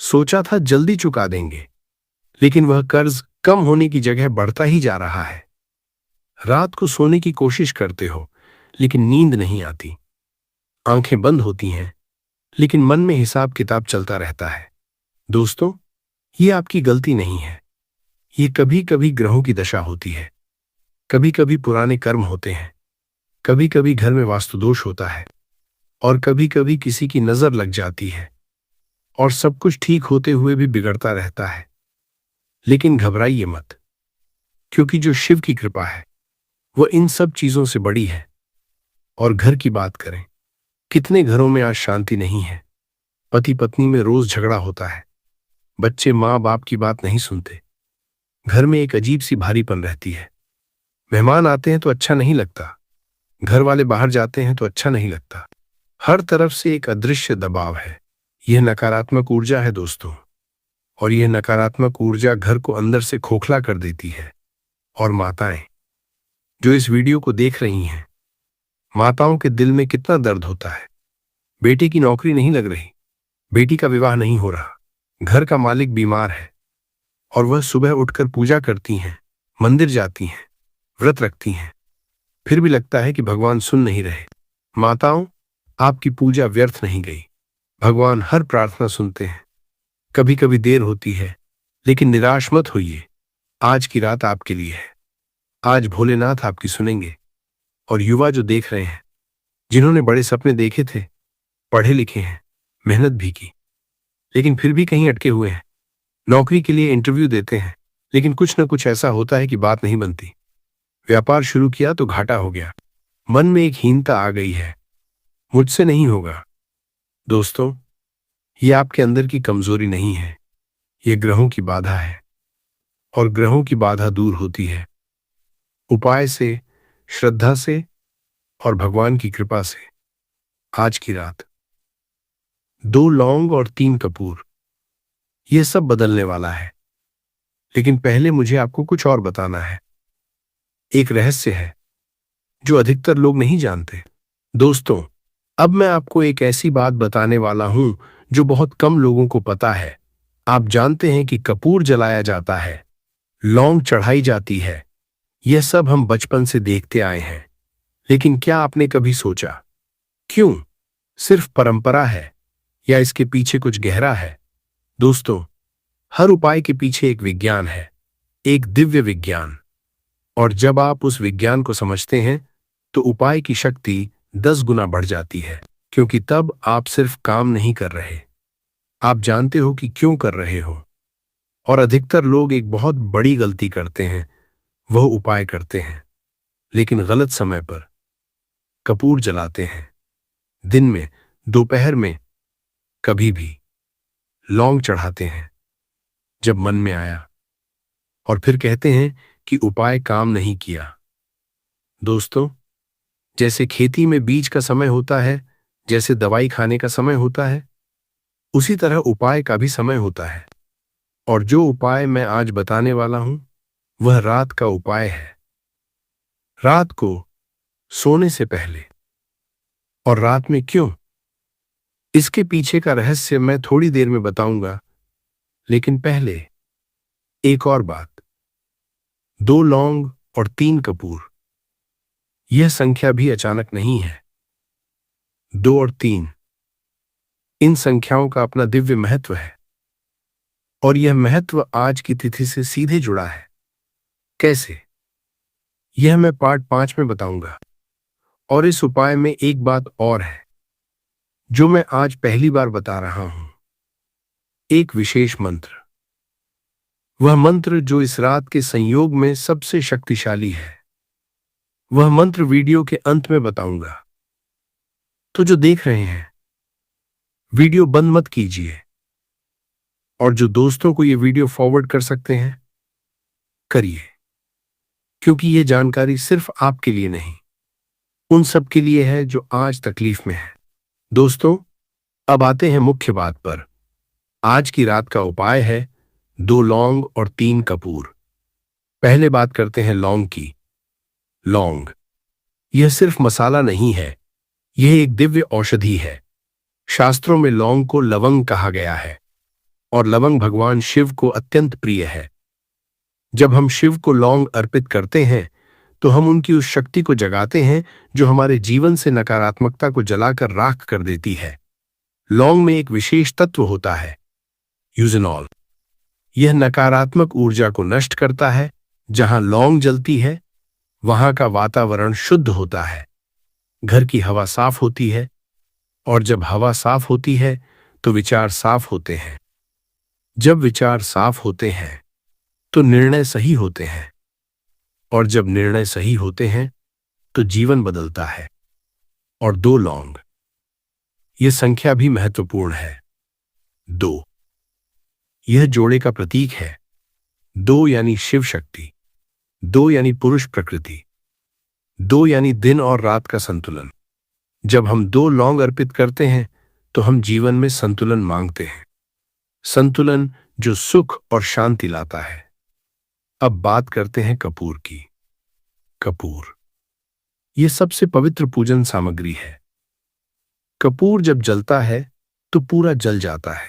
सोचा था जल्दी चुका देंगे, लेकिन वह कर्ज कम होने की जगह बढ़ता ही जा रहा है। रात को सोने की कोशिश करते हो, लेकिन नींद नहीं आती, आंखें बंद होती हैं, लेकिन मन में हिसाब किताब चलता रहता है। दोस्तों, ये आपकी गलती नहीं है। ये कभी कभी ग्रहों की दशा होती है, कभी कभी पुराने कर्म होते हैं, कभी कभी घर में वास्तु दोष होता है, और कभी कभी किसी की नजर लग जाती है, और सब कुछ ठीक होते हुए भी बिगड़ता रहता है। लेकिन घबराइए मत, क्योंकि जो शिव की कृपा है वह इन सब चीजों से बड़ी है। और घर की बात करें, कितने घरों में आज शांति नहीं है, पति पत्नी में रोज झगड़ा होता है, बच्चे माँ बाप की बात नहीं सुनते, घर में एक अजीब सी भारीपन रहती है। मेहमान आते हैं तो अच्छा नहीं लगता, घर वाले बाहर जाते हैं तो अच्छा नहीं लगता। हर तरफ से एक अदृश्य दबाव है। यह नकारात्मक ऊर्जा है दोस्तों, और यह नकारात्मक ऊर्जा घर को अंदर से खोखला कर देती है। और माताएं जो इस वीडियो को देख रही हैं, माताओं के दिल में कितना दर्द होता है। बेटे की नौकरी नहीं लग रही, बेटी का विवाह नहीं हो रहा, घर का मालिक बीमार है, और वह सुबह उठकर पूजा करती हैं, मंदिर जाती हैं, व्रत रखती हैं, फिर भी लगता है कि भगवान सुन नहीं रहे। माताओं, आपकी पूजा व्यर्थ नहीं गई, भगवान हर प्रार्थना सुनते हैं। कभी कभी देर होती है, लेकिन निराश मत होइए। आज की रात आपके लिए है। आज भोलेनाथ आपकी सुनेंगे। और युवा जो देख रहे हैं, जिन्होंने बड़े सपने देखे थे, पढ़े लिखे हैं, मेहनत भी की, लेकिन फिर भी कहीं अटके हुए हैं। नौकरी के लिए इंटरव्यू देते हैं, लेकिन कुछ न कुछ ऐसा होता है कि बात नहीं बनती। व्यापार शुरू किया तो घाटा हो गया। मन में एक हीनता आ गई है, मुझसे नहीं होगा। दोस्तों, ये आपके अंदर की कमजोरी नहीं है, ये ग्रहों की बाधा है। और ग्रहों की बाधा दूर होती है उपाय से, श्रद्धा से और भगवान की कृपा से। आज की रात 2 लौंग और 3 कपूर, यह सब बदलने वाला है। लेकिन पहले मुझे आपको कुछ और बताना है। एक रहस्य है जो अधिकतर लोग नहीं जानते। दोस्तों, अब मैं आपको एक ऐसी बात बताने वाला हूं जो बहुत कम लोगों को पता है। आप जानते हैं कि कपूर जलाया जाता है, लौंग चढ़ाई जाती है, यह सब हम बचपन से देखते आए हैं। लेकिन क्या आपने कभी सोचा, क्यों? सिर्फ परंपरा है या इसके पीछे कुछ गहरा है? दोस्तों, हर उपाय के पीछे एक विज्ञान है, एक दिव्य विज्ञान। और जब आप उस विज्ञान को समझते हैं तो उपाय की शक्ति 10 गुना बढ़ जाती है। क्योंकि तब आप सिर्फ काम नहीं कर रहे, आप जानते हो कि क्यों कर रहे हो। और अधिकतर लोग एक बहुत बड़ी गलती करते हैं, वह उपाय करते हैं लेकिन गलत समय पर। कपूर जलाते हैं, दिन में, दोपहर में, कभी भी। लौंग चढ़ाते हैं जब मन में आया, और फिर कहते हैं कि उपाय काम नहीं किया। दोस्तों, जैसे खेती में बीज का समय होता है, जैसे दवाई खाने का समय होता है, उसी तरह उपाय का भी समय होता है। और जो उपाय मैं आज बताने वाला हूं, वह रात का उपाय है। रात को सोने से पहले। और रात में क्यों? इसके पीछे का रहस्य मैं थोड़ी देर में बताऊंगा, लेकिन पहले एक और बात। 2 लौंग और 3 कपूर, यह संख्या भी अचानक नहीं है। 2 और 3, इन संख्याओं का अपना दिव्य महत्व है। और यह महत्व आज की तिथि से सीधे जुड़ा है। कैसे? यह मैं पार्ट 5 में बताऊंगा। और इस उपाय में एक बात और है जो मैं आज पहली बार बता रहा हूं। एक विशेष मंत्र, वह मंत्र जो इस रात के संयोग में सबसे शक्तिशाली है। वह मंत्र वीडियो के अंत में बताऊंगा। तो जो देख रहे हैं, वीडियो बंद मत कीजिए। और जो दोस्तों को यह वीडियो फॉरवर्ड कर सकते हैं, करिए। क्योंकि यह जानकारी सिर्फ आपके लिए नहीं, उन सब के लिए है जो आज तकलीफ में है। दोस्तों, अब आते हैं मुख्य बात पर। आज की रात का उपाय है 2 लौंग और 3 कपूर। पहले बात करते हैं लौंग की। लौंग, यह सिर्फ मसाला नहीं है, यह एक दिव्य औषधि है। शास्त्रों में लौंग को लवंग कहा गया है, और लवंग भगवान शिव को अत्यंत प्रिय है। जब हम शिव को लौंग अर्पित करते हैं तो हम उनकी उस शक्ति को जगाते हैं जो हमारे जीवन से नकारात्मकता को जलाकर राख कर देती है। लौंग में एक विशेष तत्व होता है, यूजेनॉल। यह नकारात्मक ऊर्जा को नष्ट करता है। जहां लौंग जलती है, वहां का वातावरण शुद्ध होता है, घर की हवा साफ होती है। और जब हवा साफ होती है तो विचार साफ होते हैं। जब विचार साफ होते हैं तो निर्णय सही होते हैं। और जब निर्णय सही होते हैं तो जीवन बदलता है। और 2 लौंग, यह संख्या भी महत्वपूर्ण है। 2, यह जोड़े का प्रतीक है। 2 यानी शिव शक्ति, 2 यानी पुरुष प्रकृति, 2 यानी दिन और रात का संतुलन। जब हम 2 लौंग अर्पित करते हैं तो हम जीवन में संतुलन मांगते हैं, संतुलन जो सुख और शांति लाता है। अब बात करते हैं कपूर की। कपूर, यह सबसे पवित्र पूजन सामग्री है। कपूर जब जलता है तो पूरा जल जाता है,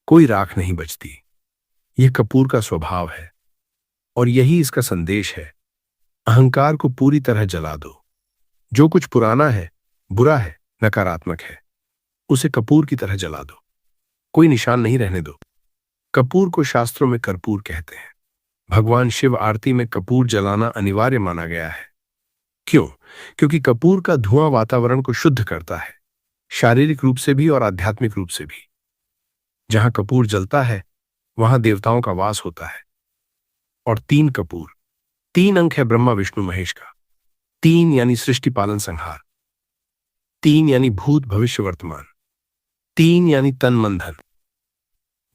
कोई राख नहीं बचती। यह कपूर का स्वभाव है और यही इसका संदेश है। अहंकार को पूरी तरह जला दो। जो कुछ पुराना है, बुरा है, नकारात्मक है, उसे कपूर की तरह जला दो। कोई निशान नहीं रहने दो। कपूर को शास्त्रों में कर्पूर कहते हैं। भगवान शिव आरती में कपूर जलाना अनिवार्य माना गया है। क्यों? क्योंकि कपूर का धुआं वातावरण को शुद्ध करता है, शारीरिक रूप से भी और आध्यात्मिक रूप से भी। जहां कपूर जलता है वहां देवताओं का वास होता है। और तीन कपूर, तीन अंक है ब्रह्मा विष्णु महेश का। तीन यानी सृष्टि पालन संहार, तीन यानी भूत भविष्य वर्तमान, तीन यानी तन मन धन।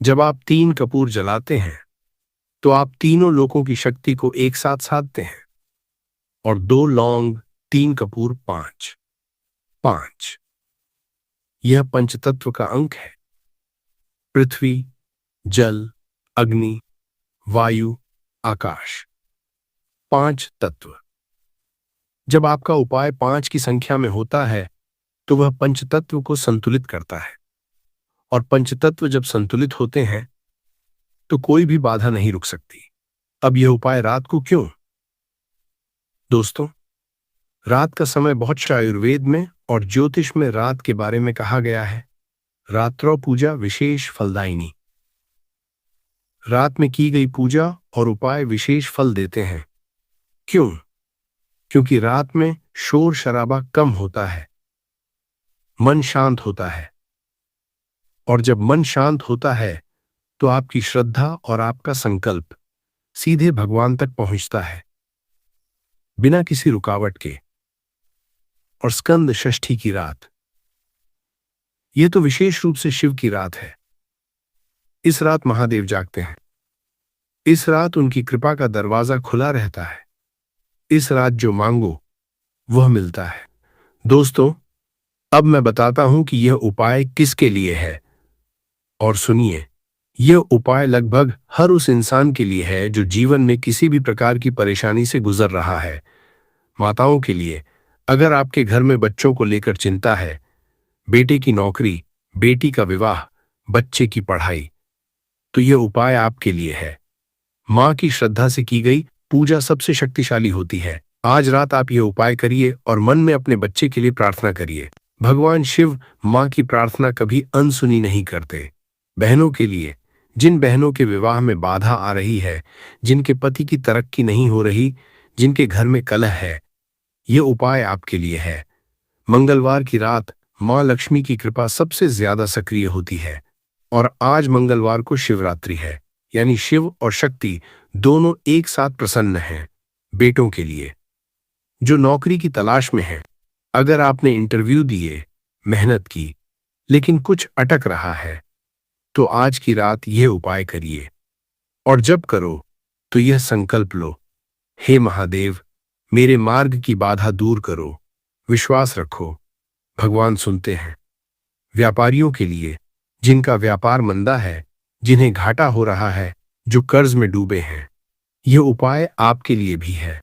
जब आप तीन कपूर जलाते हैं तो आप तीनों लोकों की शक्ति को एक साथ साधते हैं। और दो लौंग, तीन कपूर, पांच। पांच यह पंचतत्व का अंक है। पृथ्वी, जल, अग्नि, वायु, आकाश, पांच तत्व। जब आपका उपाय पांच की संख्या में होता है तो वह पंचतत्व को संतुलित करता है। और पंचतत्व जब संतुलित होते हैं तो कोई भी बाधा नहीं रुक सकती। अब यह उपाय रात को क्यों? दोस्तों, रात का समय बहुत आयुर्वेद में और ज्योतिष में रात के बारे में कहा गया है। रात्रौ पूजा विशेष फलदायिनी। रात में की गई पूजा और उपाय विशेष फल देते हैं। क्यों? क्योंकि रात में शोर शराबा कम होता है, मन शांत होता है। और जब मन शांत होता है तो आपकी श्रद्धा और आपका संकल्प सीधे भगवान तक पहुंचता है, बिना किसी रुकावट के। और स्कंद षष्ठी की रात, यह तो विशेष रूप से शिव की रात है। इस रात महादेव जागते हैं। इस रात उनकी कृपा का दरवाजा खुला रहता है। इस रात जो मांगो वह मिलता है। दोस्तों, अब मैं बताता हूं कि यह उपाय किसके लिए है। और सुनिए, यह उपाय लगभग हर उस इंसान के लिए है जो जीवन में किसी भी प्रकार की परेशानी से गुजर रहा है। माताओं के लिए, अगर आपके घर में बच्चों को लेकर चिंता है, बेटे की नौकरी, बेटी का विवाह, बच्चे की पढ़ाई, तो यह उपाय आपके लिए है। मां की श्रद्धा से की गई पूजा सबसे शक्तिशाली होती है। आज रात आप यह उपाय करिए और मन में अपने बच्चे के लिए प्रार्थना करिए। भगवान शिव मां की प्रार्थना कभी अनसुनी नहीं करते। बहनों के लिए, जिन बहनों के विवाह में बाधा आ रही है, जिनके पति की तरक्की नहीं हो रही, जिनके घर में कलह है, यह उपाय आपके लिए है। मंगलवार की रात मां लक्ष्मी की कृपा सबसे ज्यादा सक्रिय होती है। और आज मंगलवार को शिवरात्रि है, यानी शिव और शक्ति दोनों एक साथ प्रसन्न हैं। बेटों के लिए, जो नौकरी की तलाश में हैं, अगर आपने इंटरव्यू दिए, मेहनत की, लेकिन कुछ अटक रहा है, तो आज की रात यह उपाय करिए। और जब करो तो यह संकल्प लो, हे महादेव, मेरे मार्ग की बाधा दूर करो। विश्वास रखो, भगवान सुनते हैं। व्यापारियों के लिए, जिनका व्यापार मंदा है, जिन्हें घाटा हो रहा है, जो कर्ज में डूबे हैं, यह उपाय आपके लिए भी है।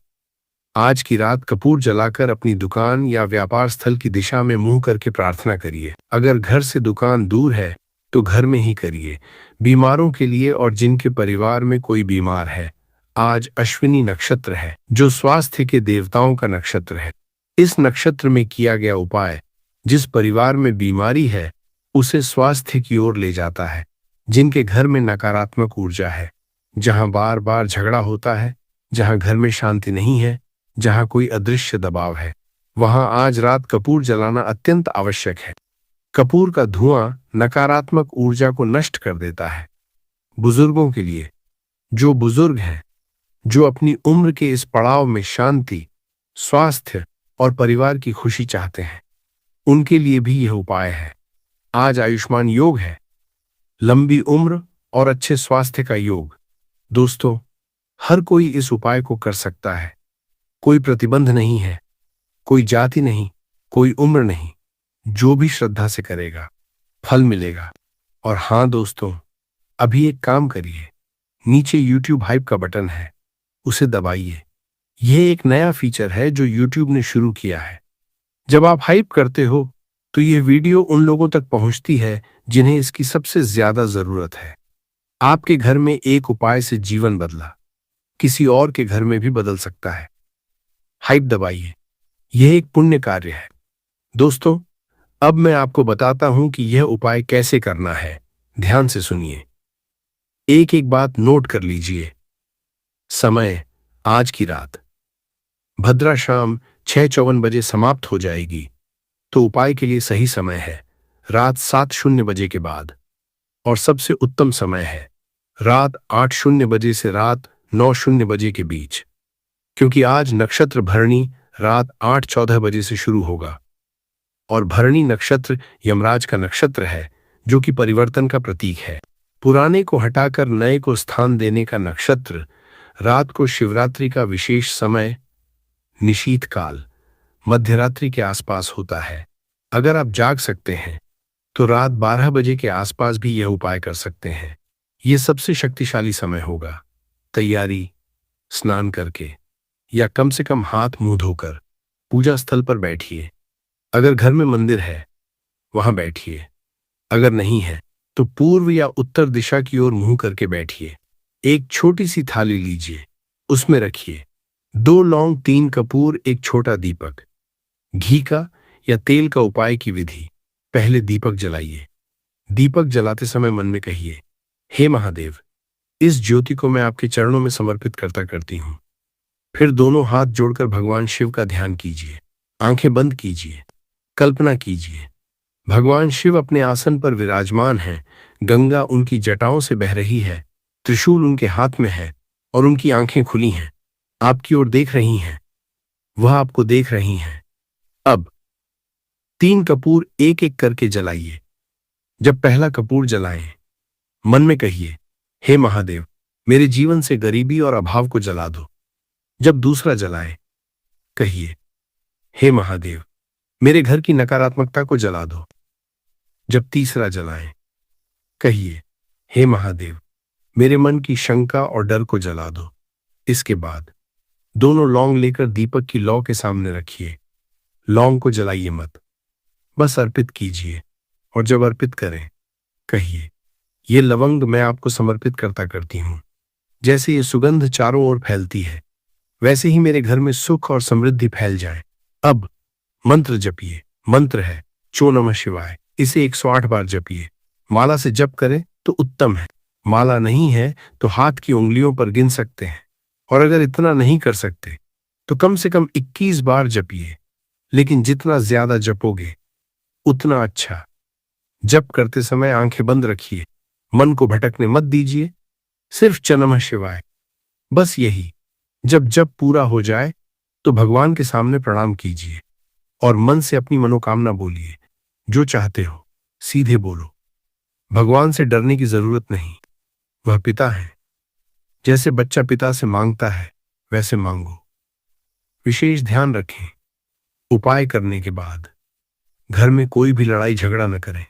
आज की रात कपूर जलाकर अपनी दुकान या व्यापार स्थल की दिशा में मुंह करके प्रार्थना करिए। अगर घर से दुकान दूर है तो घर में ही करिए। बीमारों के लिए और जिनके परिवार में कोई बीमार है, आज अश्विनी नक्षत्र है, जो स्वास्थ्य के देवताओं का नक्षत्र है। इस नक्षत्र में किया गया उपाय जिस परिवार में बीमारी है उसे स्वास्थ्य की ओर ले जाता है। जिनके घर में नकारात्मक ऊर्जा है, जहां बार बार झगड़ा होता है, जहां घर में शांति नहीं है, जहां कोई अदृश्य दबाव है, वहां आज रात कपूर जलाना अत्यंत आवश्यक है। कपूर का धुआं नकारात्मक ऊर्जा को नष्ट कर देता है। बुजुर्गों के लिए, जो बुजुर्ग हैं, जो अपनी उम्र के इस पड़ाव में शांति, स्वास्थ्य और परिवार की खुशी चाहते हैं, उनके लिए भी यह उपाय है। आज आयुष्मान योग है, लंबी उम्र और अच्छे स्वास्थ्य का योग। दोस्तों, हर कोई इस उपाय को कर सकता है। कोई प्रतिबंध नहीं है, कोई जाति नहीं, कोई उम्र नहीं। जो भी श्रद्धा से करेगा, फल मिलेगा। और हां दोस्तों, अभी एक काम करिए, नीचे YouTube हाइप का बटन है, उसे दबाइए। यह एक नया फीचर है जो YouTube ने शुरू किया है। जब आप हाइप करते हो तो यह वीडियो उन लोगों तक पहुंचती है जिन्हें इसकी सबसे ज्यादा जरूरत है। आपके घर में एक उपाय से जीवन बदला, किसी और के घर में भी बदल सकता है। हाइप दबाइए, यह एक पुण्य कार्य है। दोस्तों, अब मैं आपको बताता हूं कि यह उपाय कैसे करना है। ध्यान से सुनिए। एक एक बात नोट कर लीजिए। समय, आज की रात। भद्रा शाम 6:54 समाप्त हो जाएगी, तो उपाय के लिए सही समय है रात 7:00 के बाद। और सबसे उत्तम समय है रात 8:00 से रात 9:00 के बीच, क्योंकि आज नक्षत्र भरणी रात 8:14 से शुरू होगा। और भरणी नक्षत्र यमराज का नक्षत्र है, जो कि परिवर्तन का प्रतीक है। पुराने को हटाकर नए को स्थान देने का नक्षत्र। रात को शिवरात्रि का विशेष समय निशीथ काल मध्यरात्रि के आसपास होता है। अगर आप जाग सकते हैं तो रात 12 के आसपास भी यह उपाय कर सकते हैं। यह सबसे शक्तिशाली समय होगा। तैयारी, स्नान करके या कम से कम हाथ मुंह धोकर पूजा स्थल पर बैठिए। अगर घर में मंदिर है वहां बैठिए। अगर नहीं है तो पूर्व या उत्तर दिशा की ओर मुंह करके बैठिए। एक छोटी सी थाली लीजिए, उसमें रखिए 2 लौंग, 3 कपूर, एक छोटा दीपक। घी का या तेल का उपाय की विधि। पहले दीपक जलाइए। दीपक जलाते समय मन में कहिए, हे महादेव, इस ज्योति को मैं आपके चरणों में समर्पित करती हूं। फिर दोनों हाथ जोड़कर भगवान शिव का ध्यान कीजिए। आंखें बंद कीजिए। कल्पना कीजिए भगवान शिव अपने आसन पर विराजमान हैं। गंगा उनकी जटाओं से बह रही है। त्रिशूल उनके हाथ में है और उनकी आंखें खुली हैं। आपकी ओर देख रही हैं। वह आपको देख रही हैं। अब 3 कपूर एक एक करके जलाइए। जब पहला कपूर जलाएं, मन में कहिए, हे महादेव, मेरे जीवन से गरीबी और अभाव को जला दो। जब दूसरा जलाएं, कहिए, हे महादेव, मेरे घर की नकारात्मकता को जला दो। जब तीसरा जलाएं, कहिए, हे महादेव, मेरे मन की शंका और डर को जला दो। इसके बाद दोनों लौंग लेकर दीपक की लौ के सामने रखिए। लौंग को जलाइए मत, बस अर्पित कीजिए। और जब अर्पित करें, कहिए, ये लवंग मैं आपको समर्पित करती हूं। जैसे ये सुगंध चारों ओर फैलती है, वैसे ही मेरे घर में सुख और समृद्धि फैल जाए। अब मंत्र जपिए। मंत्र है चो नमः शिवाय। इसे 108 बार जपिए। माला से जप करें तो उत्तम है। माला नहीं है तो हाथ की उंगलियों पर गिन सकते हैं। और अगर इतना नहीं कर सकते तो कम से कम 21 बार जपिए। लेकिन जितना ज्यादा जपोगे उतना अच्छा। जप करते समय आंखें बंद रखिए। मन को भटकने मत दीजिए। सिर्फ च नमः शिवाय, बस यही। जब जप पूरा हो जाए तो भगवान के सामने प्रणाम कीजिए और मन से अपनी मनोकामना बोलिए। जो चाहते हो सीधे बोलो। भगवान से डरने की जरूरत नहीं। वह पिता है। जैसे बच्चा पिता से मांगता है वैसे मांगो। विशेष ध्यान रखें, उपाय करने के बाद घर में कोई भी लड़ाई झगड़ा न करें।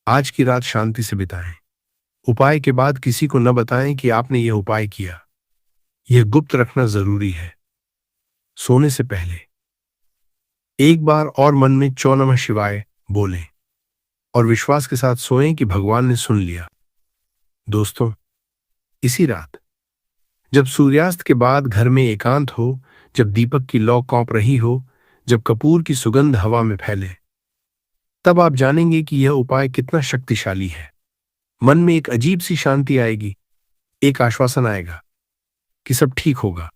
आज की रात शांति से बिताएं। उपाय के बाद किसी को न बताएं कि आपने यह उपाय किया। यह गुप्त रखना जरूरी है। सोने से पहले एक बार और मन में चौ नमः शिवाय बोलें और विश्वास के साथ सोएं कि भगवान ने सुन लिया। दोस्तों, इसी रात जब सूर्यास्त के बाद घर में एकांत हो, जब दीपक की लौ कौंप रही हो, जब कपूर की सुगंध हवा में फैले, तब आप जानेंगे कि यह उपाय कितना शक्तिशाली है। मन में एक अजीब सी शांति आएगी। एक आश्वासन आएगा कि सब ठीक होगा।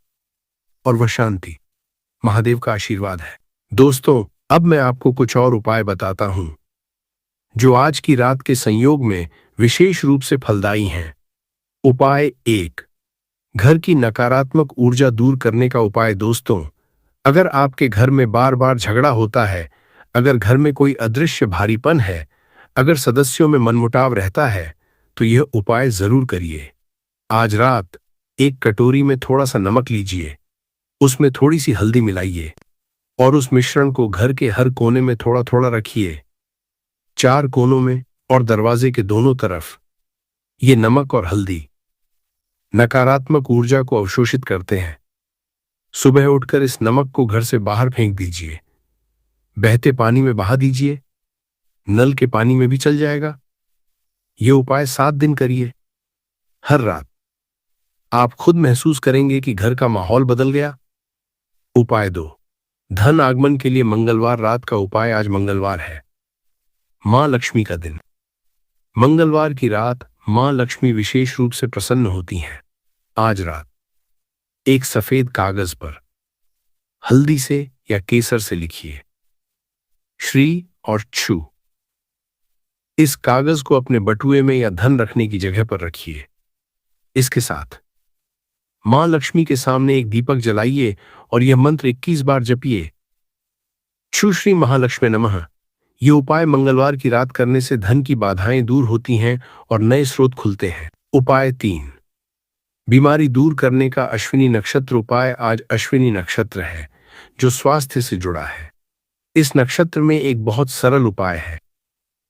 और वह शांति महादेव का आशीर्वाद है। दोस्तों, अब मैं आपको कुछ और उपाय बताता हूं जो आज की रात के संयोग में विशेष रूप से फलदायी हैं। उपाय 1, घर की नकारात्मक ऊर्जा दूर करने का उपाय। दोस्तों, अगर आपके घर में बार बार झगड़ा होता है, अगर घर में कोई अदृश्य भारीपन है, अगर सदस्यों में मनमुटाव रहता है, तो यह उपाय जरूर करिए। आज रात एक कटोरी में थोड़ा सा नमक लीजिए, उसमें थोड़ी सी हल्दी मिलाइए और उस मिश्रण को घर के हर कोने में थोड़ा थोड़ा रखिए। 4 कोनों में और दरवाजे के दोनों तरफ। ये नमक और हल्दी नकारात्मक ऊर्जा को अवशोषित करते हैं। सुबह उठकर इस नमक को घर से बाहर फेंक दीजिए। बहते पानी में बहा दीजिए। नल के पानी में भी चल जाएगा। यह उपाय 7 दिन करिए। हर रात आप खुद महसूस करेंगे कि घर का माहौल बदल गया। उपाय 2, धन आगमन के लिए मंगलवार रात का उपाय। आज मंगलवार है, मां लक्ष्मी का दिन। मंगलवार की रात मां लक्ष्मी विशेष रूप से प्रसन्न होती हैं। आज रात एक सफेद कागज पर हल्दी से या केसर से लिखिए श्री और छू। इस कागज को अपने बटुए में या धन रखने की जगह पर रखिए। इसके साथ मां लक्ष्मी के सामने एक दीपक जलाइए और यह मंत्र 21 बार जपिए। छू श्री महालक्ष्मी नमः। ये उपाय मंगलवार की रात करने से धन की बाधाएं दूर होती हैं और नए स्रोत खुलते हैं। उपाय 3, बीमारी दूर करने का अश्विनी नक्षत्र उपाय। आज अश्विनी नक्षत्र है जो स्वास्थ्य से जुड़ा है। इस नक्षत्र में एक बहुत सरल उपाय है।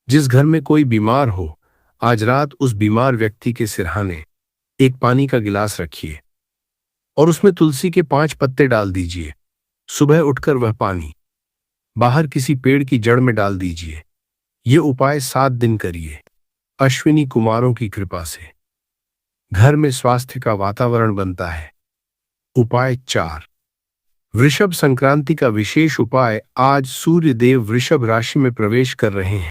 जिस घर में कोई बीमार हो, आज रात उस बीमार व्यक्ति के सिरहाने एक पानी का गिलास रखिए और उसमें तुलसी के 5 पत्ते डाल दीजिए। सुबह उठकर वह पानी बाहर किसी पेड़ की जड़ में डाल दीजिए। ये उपाय 7 दिन करिए। अश्विनी कुमारों की कृपा से घर में स्वास्थ्य का वातावरण बनता है। उपाय 4, वृषभ संक्रांति का विशेष उपाय। आज सूर्य देव वृषभ राशि में प्रवेश कर रहे हैं।